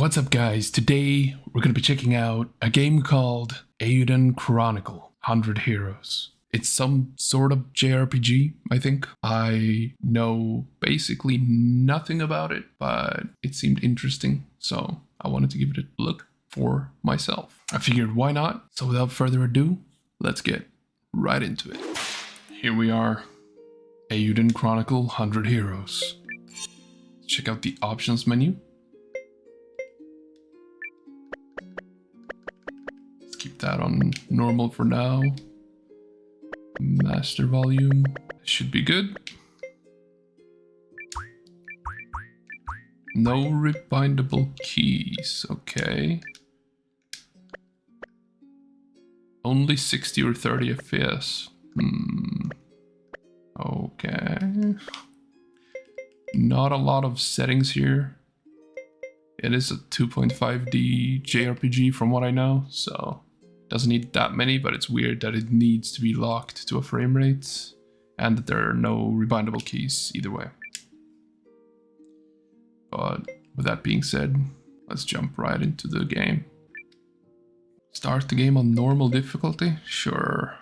What's up guys, today we're going to be checking out a game called Eiyuden Chronicle 100 Heroes. It's some sort of JRPG, I think. I know basically nothing about it, but it seemed interesting, so I wanted to give it a look for myself. I figured why not? So without further ado, let's get right into it. Here we are, Eiyuden Chronicle 100 Heroes. Check out the options menu. Keep that on normal for now. Master volume should be good. No rebindable keys, okay. Only 60 or 30 FPS. Okay. Not a lot of settings here. It is a 2.5D JRPG from what I know, so doesn't need that many, but it's weird that it needs to be locked to a frame rate and that there are no rebindable keys either way. But with that being said, let's jump right into the game. Start the game on normal difficulty? Sure.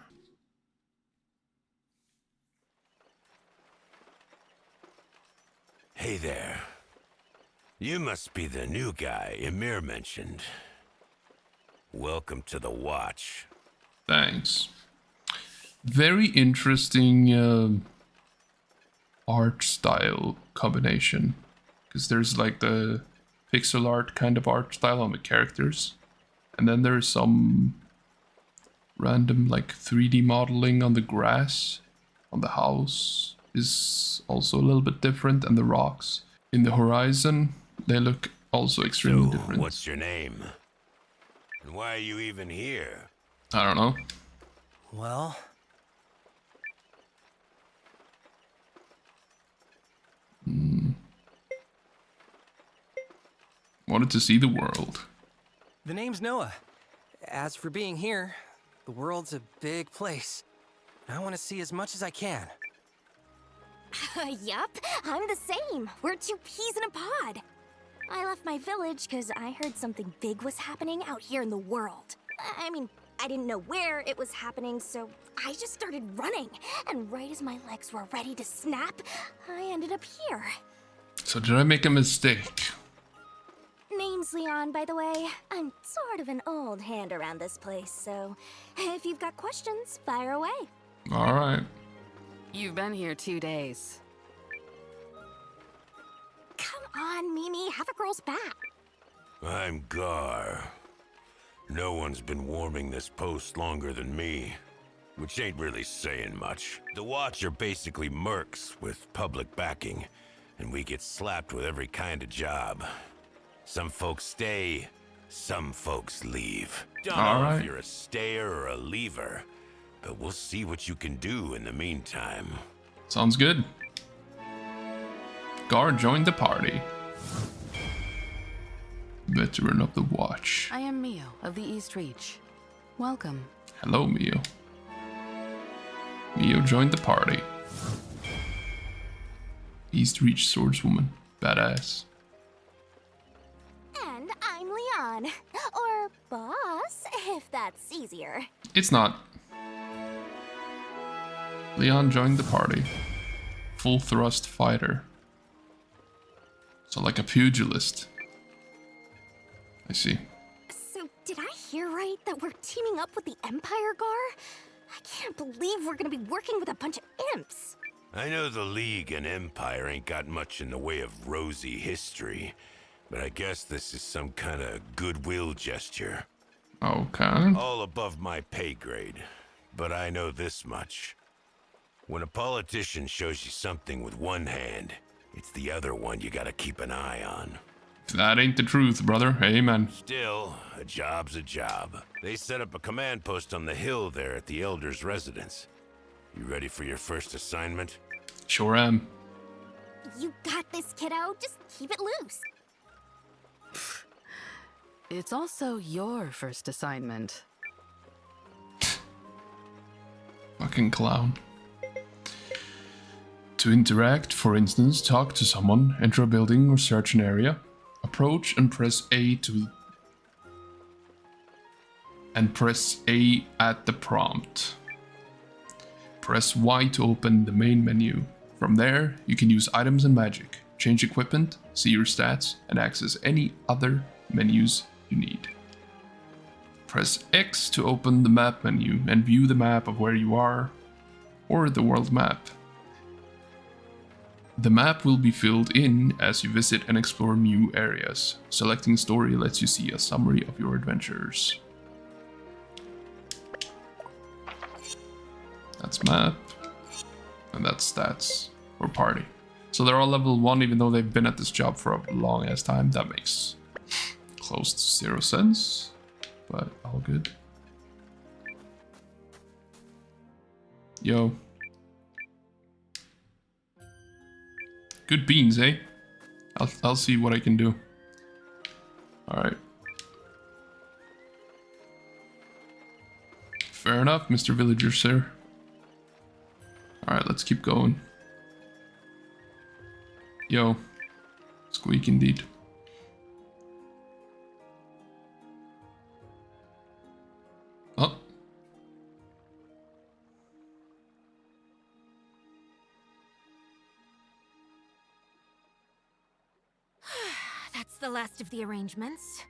Hey there. You must be the new guy Emir mentioned. Welcome to the Watch. Thanks. Very interesting art style combination. Because there's like the pixel art kind of art style on the characters. And then there's some random like 3D modeling on the grass. On the house is also a little bit different. And the rocks in the horizon, they look also extremely different. What's your name? And why are you even here? I don't know. Well... Wanted to see the world. The name's Noah. As for being here, the world's a big place. I want to see as much as I can. Yup, I'm the same. We're two peas in a pod. I left my village because I heard something big was happening out here in the world. I mean, I didn't know where it was happening, so I just started running. And right as my legs were ready to snap, I ended up here. So did I make a mistake? Name's Leon, by the way. I'm sort of an old hand around this place, so if you've got questions, fire away. Alright. You've been here 2 days. Come on, Mimi, have a girl's back. I'm Gar. No one's been warming this post longer than me, which ain't really saying much. The Watch are basically mercs with public backing, and we get slapped with every kind of job. Some folks stay, some folks leave. Don't know if you're a stayer or a leaver, but we'll see what you can do in the meantime. Sounds good. Gar joined the party. Veteran of the Watch. I am Mio of the East Reach. Welcome. Hello, Mio. Mio joined the party. East Reach swordswoman. Badass. And I'm Leon. Or boss, if that's easier. It's not. Leon joined the party. Full thrust fighter. So like a pugilist. I see. So did I hear right that we're teaming up with the Empire, Gar? I can't believe we're gonna be working with a bunch of imps. I know the League and Empire ain't got much in the way of rosy history, but I guess this is some kind of goodwill gesture. Okay. All above my pay grade, but I know this much. When a politician shows you something with one hand, it's the other one you gotta keep an eye on. That ain't the truth, brother. Amen. Still, a job's a job. They set up a command post on the hill there at the Elder's residence. You ready for your first assignment? Sure am. You got this, kiddo. Just keep it loose. It's also your first assignment. Fucking clown. To interact, for instance, talk to someone, enter a building or search an area, approach and press A at the prompt. Press Y to open the main menu. From there, you can use items and magic, change equipment, see your stats, and access any other menus you need. Press X to open the map menu and view the map of where you are, or the world map. The map will be filled in as you visit and explore new areas. Selecting story lets you see a summary of your adventures. That's map, and that's stats or party. So they're all level 1 even though they've been at this job for a long ass time. That makes close to 0 sense, but all good. Yo. Good beans, eh? I'll see what I can do. Alright. Fair enough, Mr. Villager, sir. Alright, let's keep going. Yo. Squeak indeed. Oh. That's the last of the arrangements.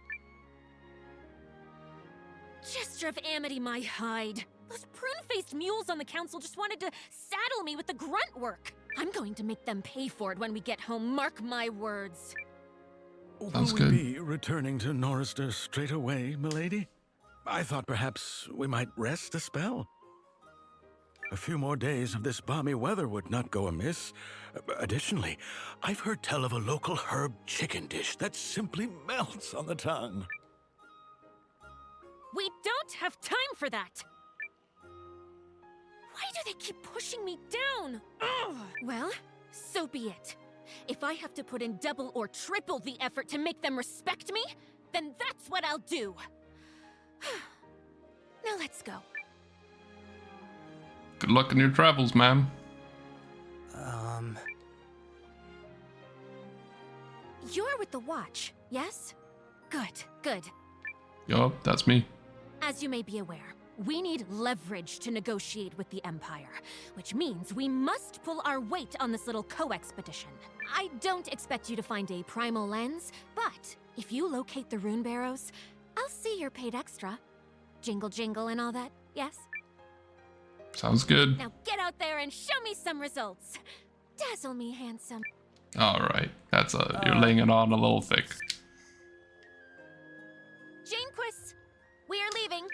Jester of Amity, my hide. Those prune-faced mules on the council just wanted to saddle me with the grunt work. I'm going to make them pay for it when we get home, mark my words. Sounds Will good. we be returning to Norrister straight away, milady? I thought perhaps we might rest a spell. A few more days of this balmy weather would not go amiss. Additionally, I've heard tell of a local herb chicken dish that simply melts on the tongue. We don't have time for that! Why do they keep pushing me down? Ugh. Well, so be it. If I have to put in double or triple the effort to make them respect me, then that's what I'll do. Now let's go. Good luck in your travels, ma'am. You're with the watch, yes? Good, good. Yo, that's me. As you may be aware, we need leverage to negotiate with the Empire, which means we must pull our weight on this little co-expedition. I don't expect you to find a primal lens, but if you locate the rune barrows, I'll see you're paid extra. Jingle jingle and all that, yes? Sounds good. Now get out there and show me some results. Dazzle me, handsome. Alright, that's you're laying it on a little thick. Janequist, we are leaving.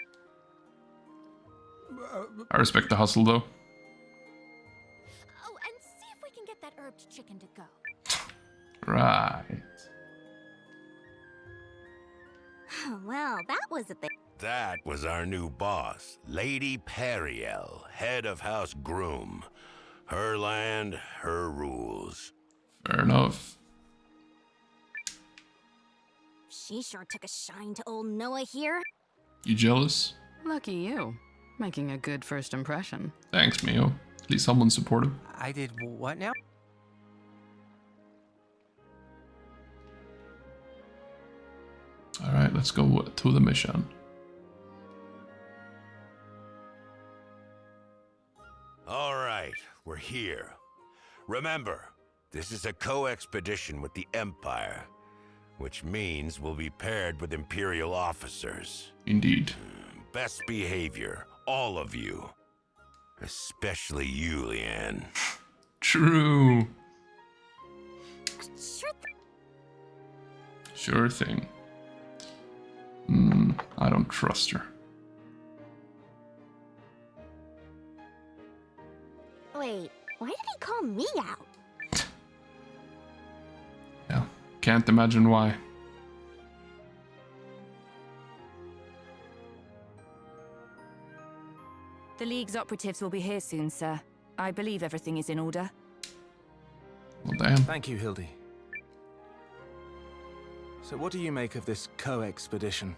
I respect the hustle though. Oh, and see if we can get that herbed chicken to go. Right. Well, that was a bit. That was our new boss, Lady Periel, head of House Groom. Her land, her rules. Fair enough. She sure took a shine to old Noah here. You jealous? Lucky you. Making a good first impression. Thanks, Mio. At least someone's supportive. I did what now? Alright, let's go to the mission. All right, we're here. Remember, this is a co-expedition with the Empire, which means we'll be paired with Imperial officers. Indeed. Best behavior, all of you. Especially you, Leanne. True. Sure. Sure thing. I don't trust her. Wait, why did he call me out? Yeah, can't imagine why. The League's operatives will be here soon, sir. I believe everything is in order. Well, damn. Thank you, Hildy. So what do you make of this co-expedition?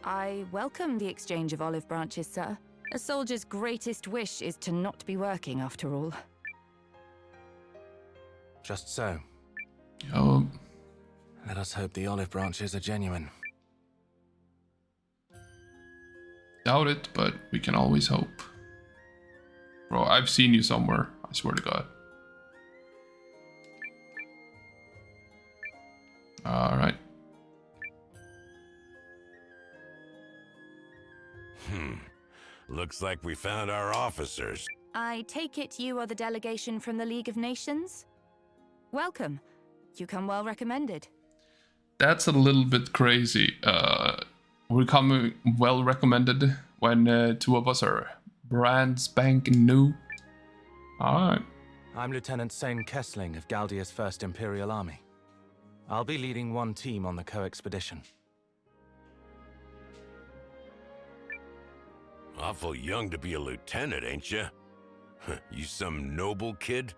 I welcome the exchange of olive branches, sir. A soldier's greatest wish is to not be working, after all. Just so. Yo, Let us hope the olive branches are genuine. Doubt it, but we can always hope. Bro, I've seen you somewhere, I swear to God. Alright. Looks like we found our officers. I take it you are the delegation from the League of Nations? Welcome. You come well recommended. That's a little bit crazy. We're coming well recommended when two of us are brand spanking new. Alright. I'm Lieutenant Sane Kessling of Galdia's 1st Imperial Army. I'll be leading one team on the co-expedition. Awful young to be a lieutenant, ain't you? You some noble kid?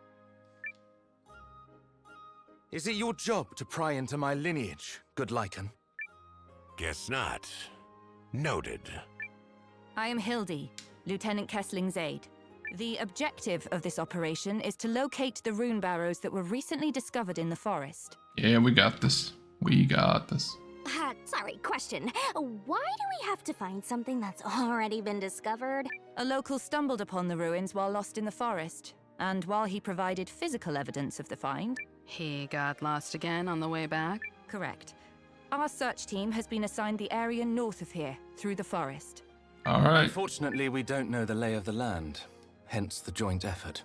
Is it your job to pry into my lineage, good Lycan? Guess not. Noted. I am Hildy, Lieutenant Kessling's aide. The objective of this operation is to locate the rune barrows that were recently discovered in the forest. Yeah, we got this. We got this. Sorry, question. Why do we have to find something that's already been discovered? A local stumbled upon the ruins while lost in the forest, and while he provided physical evidence of the find... He got lost again on the way back? Correct. Our search team has been assigned the area north of here, through the forest. Alright. Unfortunately, we don't know the lay of the land, hence the joint effort.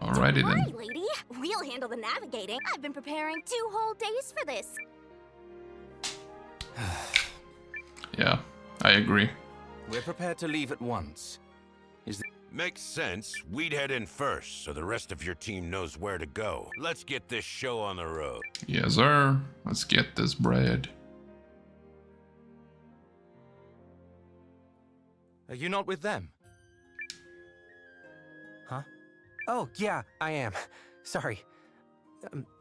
Alrighty Don't worry, then. lady. We'll handle the navigating. I've been preparing 2 whole days for this. Yeah, I agree. We're prepared to leave at once. Makes sense. We'd head in first, so the rest of your team knows where to go. Let's get this show on the road. Yes, sir. Let's get this bread. Are you not with them? Huh? Oh, yeah, I am. Sorry.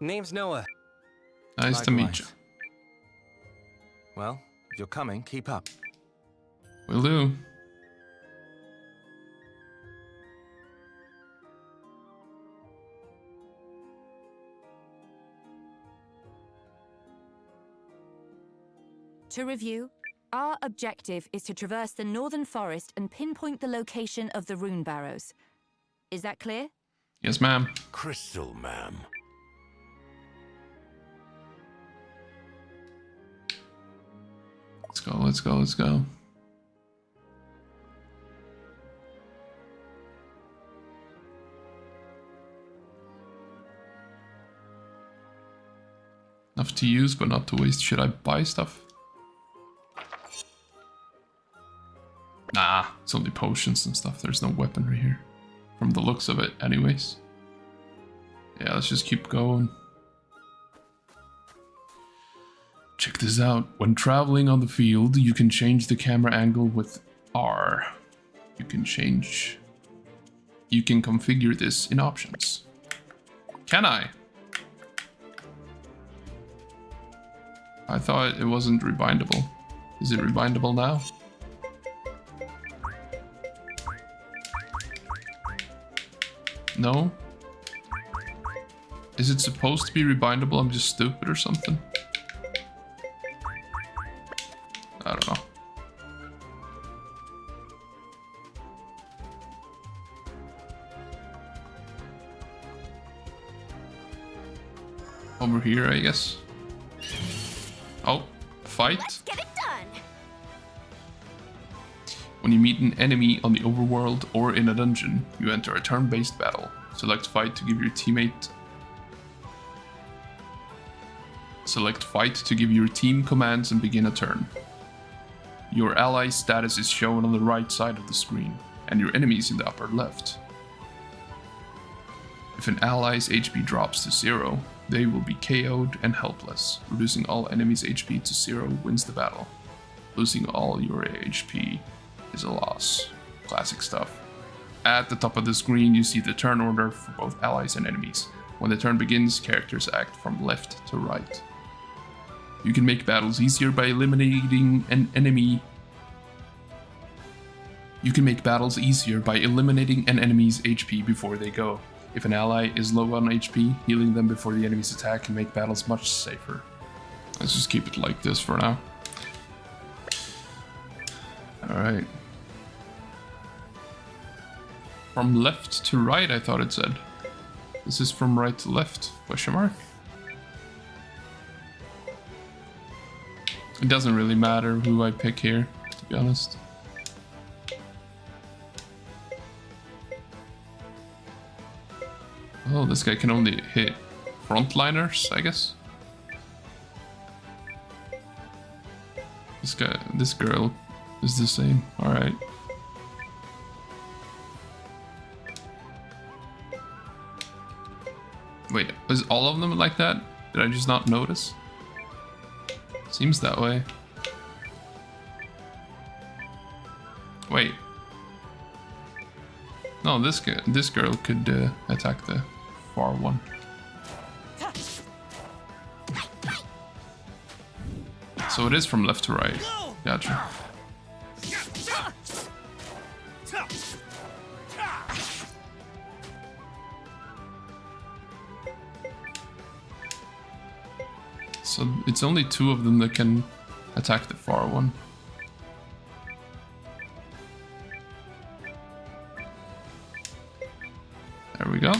Name's Noah. Nice to meet you. Likewise. Well, if you're coming, keep up. Will do. To review, our objective is to traverse the northern forest and pinpoint the location of the rune barrows. Is that clear? Yes, ma'am. Crystal, ma'am. Let's go, let's go, let's go. Enough to use, but not to waste. Should I buy stuff? Nah, it's only potions and stuff. There's no weaponry here. From the looks of it, anyways. Yeah, let's just keep going. Check this out. When traveling on the field, you can change the camera angle with R. You can configure this in options. Can I? I thought it wasn't rebindable. Is it rebindable now? No? Is it supposed to be rebindable? I'm just stupid or something? I don't know. Over here, I guess. Oh, fight. Let's get it done. When you meet an enemy on the overworld or in a dungeon, you enter a turn-based battle. Select fight to give your teammate. Select fight to give your team commands and begin a turn. Your ally's status is shown on the right side of the screen, and your enemies in the upper left. If an ally's HP drops to 0, they will be KO'd and helpless. Reducing all enemies' HP to 0 wins the battle. Losing all your HP is a loss. Classic stuff. At the top of the screen, you see the turn order for both allies and enemies. When the turn begins, characters act from left to right. You can make battles easier by eliminating an enemy. You can make battles easier by eliminating an enemy's HP before they go. If an ally is low on HP, healing them before the enemy's attack can make battles much safer. Let's just keep it like this for now. Alright. From left to right, I thought it said. This is from right to left? Question mark? It doesn't really matter who I pick here, to be honest. Oh, this guy can only hit frontliners, I guess. This girl is the same. All right. Wait, is all of them like that? Did I just not notice? Seems that way. Wait. No, this girl could attack the far one. So it is from left to right. Gotcha. So it's only 2 of them that can attack the far one. There we go.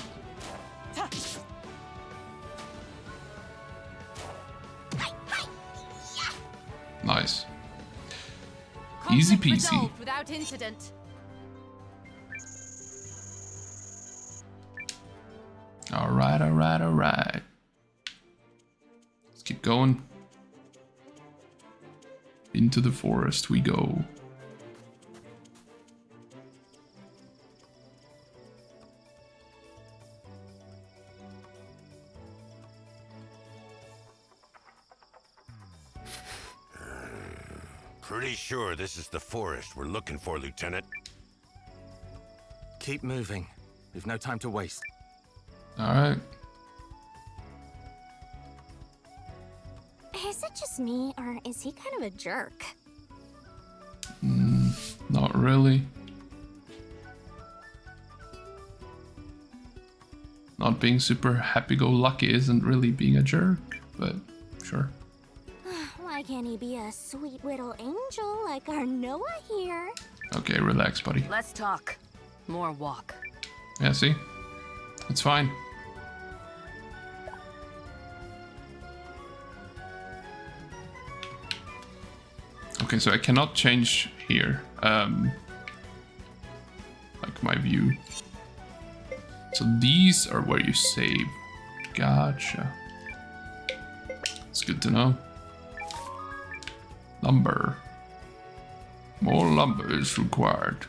Nice. Easy peasy. Without incident. Alright, alright, alright. Let's keep going. Into the forest we go. Pretty sure this is the forest we're looking for, Lieutenant. Keep moving. We've no time to waste. Alright. Is it just me, or is he kind of a jerk? Not really. Not being super happy-go-lucky isn't really being a jerk, but sure. Why can't he be a sweet little angel like our Noah here? Okay, relax, buddy. Let's talk. More walk. Yeah, see? It's fine. Okay, so I cannot change here. Like my view. So these are where you save. Gotcha. It's good to know. Lumber. More lumber is required.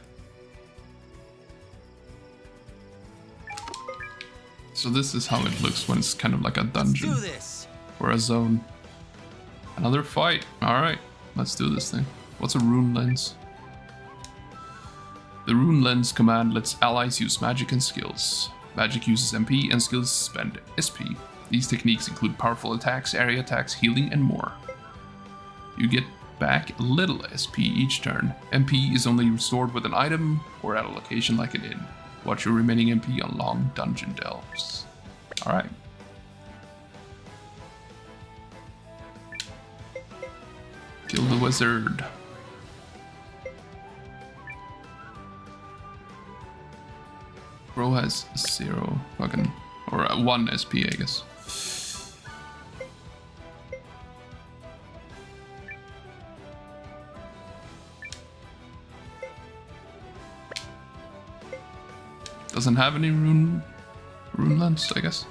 So this is how it looks when it's kind of like a dungeon. Let's do this. Or a zone. Another fight. Alright, let's do this thing. What's a rune lens? The rune lens command lets allies use magic and skills. Magic uses MP and skills spend SP. These techniques include powerful attacks, area attacks, healing, and more. You get back a little SP each turn. MP is only restored with an item or at a location like an inn. Watch your remaining MP on long dungeon delves. Alright. Kill the wizard. Bro has 0 fucking, or 1 SP, I guess. Doesn't have any rune lens, I guess.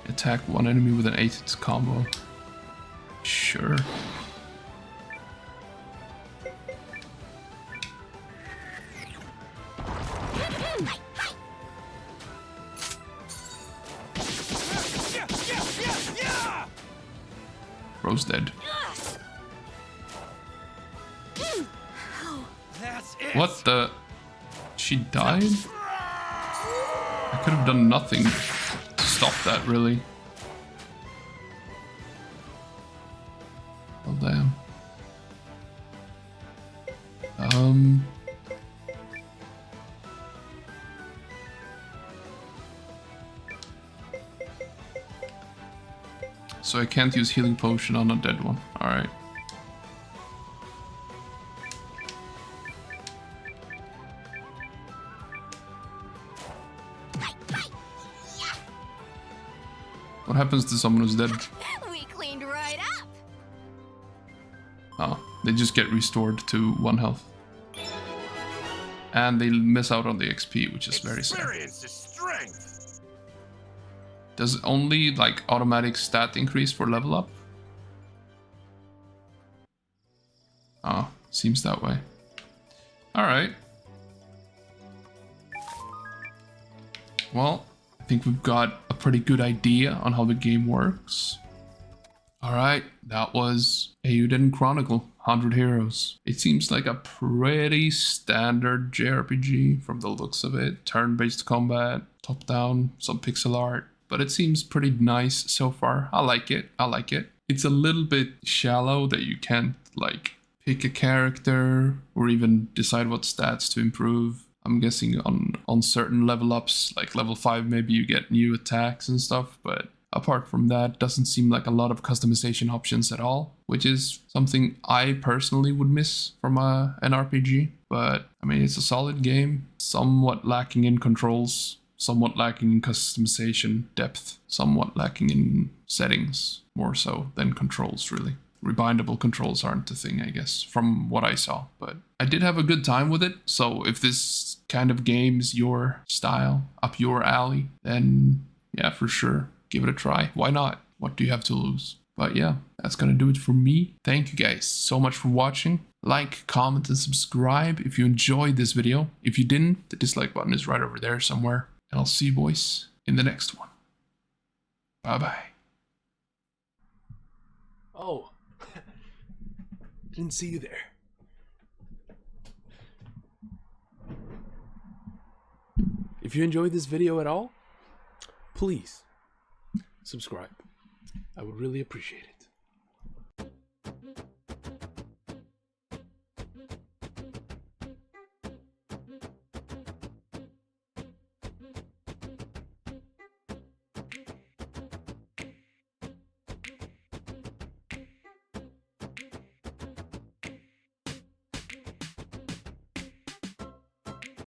Attack one enemy with an 8-hit combo. Sure. Bro's dead. That's it. What the? She died? I could have done nothing to stop that, really. Oh, damn. So I can't use healing potion on a dead one. Alright. What happens to someone who's dead? We cleaned right up. Oh, they just get restored to 1 health. And they miss out on the XP, which is very sad. Experience is strength. Does only like automatic stat increase for level up? Oh, seems that way. Alright. Well, I think we've got a pretty good idea on how the game works. Alright, that was Eiyuden Chronicle, 100 Heroes. It seems like a pretty standard JRPG from the looks of it. Turn-based combat, top-down, some pixel art. But it seems pretty nice so far. I like it. I like it. It's a little bit shallow that you can't like pick a character or even decide what stats to improve. I'm guessing on certain level ups, like level 5, maybe you get new attacks and stuff. But apart from that, doesn't seem like a lot of customization options at all, which is something I personally would miss from an RPG. But I mean, it's a solid game, somewhat lacking in controls. Somewhat lacking in customization depth, somewhat lacking in settings, more so than controls, really. Rebindable controls aren't the thing, I guess, from what I saw. But I did have a good time with it, so if this kind of game's your style, up your alley, then yeah, for sure, give it a try. Why not? What do you have to lose? But yeah, that's gonna do it for me. Thank you guys so much for watching. Like, comment, and subscribe if you enjoyed this video. If you didn't, the dislike button is right over there somewhere. And I'll see you boys in the next one. Bye-bye. Oh. Didn't see you there. If you enjoyed this video at all, please subscribe. I would really appreciate it.